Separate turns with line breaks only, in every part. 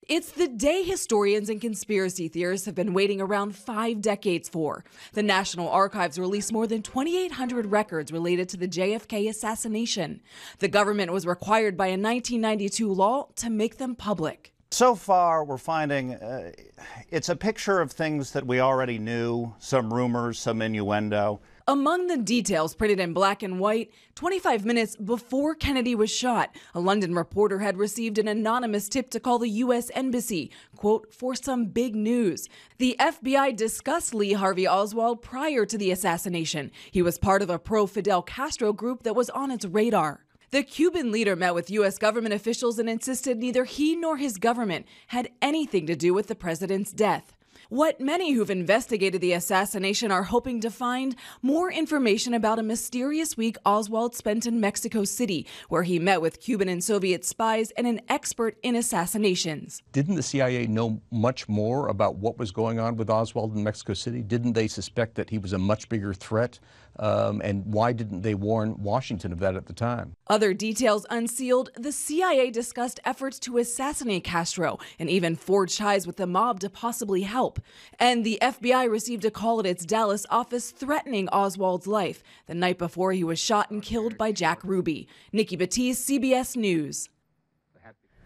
It's the day historians and conspiracy theorists have been waiting around 5 decades for. The National Archives released more than 2,800 records related to the JFK assassination. The government was required by a 1992 law to make them public.
So far, we're finding it's a picture of things that we already knew, some rumors, some innuendo.
Among the details printed in black and white, 25 minutes before Kennedy was shot, a London reporter had received an anonymous tip to call the U.S. Embassy, quote, for some big news. The FBI discussed Lee Harvey Oswald prior to the assassination. He was part of a pro-Fidel Castro group that was on its radar. The Cuban leader met with U.S. government officials and insisted neither he nor his government had anything to do with the president's death. What many who've investigated the assassination are hoping to find more information about a mysterious week Oswald spent in Mexico City, where he met with Cuban and Soviet spies and an expert in assassinations.
Didn't the CIA know much more about what was going on with Oswald in Mexico City? Didn't they suspect that he was a much bigger threat? And why didn't they warn Washington of that at the time?
Other details unsealed, the CIA discussed efforts to assassinate Castro and even forged ties with the mob to possibly help. And the FBI received a call at its Dallas office threatening Oswald's life the night before he was shot and killed by Jack Ruby. Nikki Batiste, CBS News.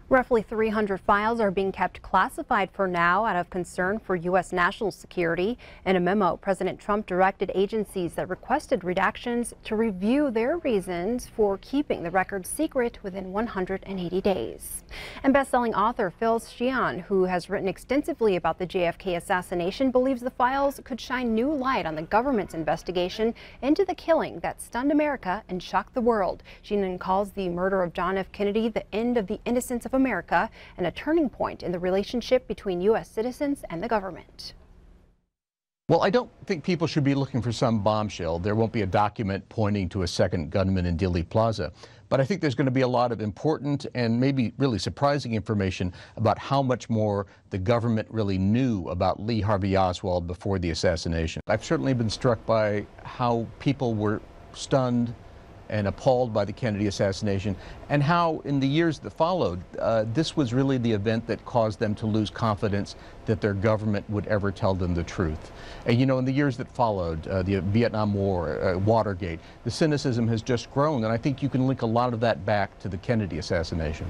Roughly 300 files are being kept classified for now out of concern for U.S. national security. In a memo, President Trump directed agencies that requested redactions to review their reasons for keeping the records secret within 180 days. And best-selling author Phil Sheehan, who has written extensively about the JFK assassination, believes the files could shine new light on the government's investigation into the killing that stunned America and shocked the world. Sheehan calls the murder of John F. Kennedy the end of the innocence of America and a turning point in the relationship between U.S. citizens and the government.
Well, I don't think people should be looking for some bombshell. There won't be a document pointing to a second gunman in Dealey Plaza. But I think there's going to be a lot of important and maybe really surprising information about how much more the government really knew about Lee Harvey Oswald before the assassination. I've certainly been struck by how people were stunned and appalled by the Kennedy assassination, and how in the years that followed, this was really the event that caused them to lose confidence that their government would ever tell them the truth. And you know, in the years that followed, the Vietnam War, Watergate, the cynicism has just grown, and I think you can link a lot of that back to the Kennedy assassination.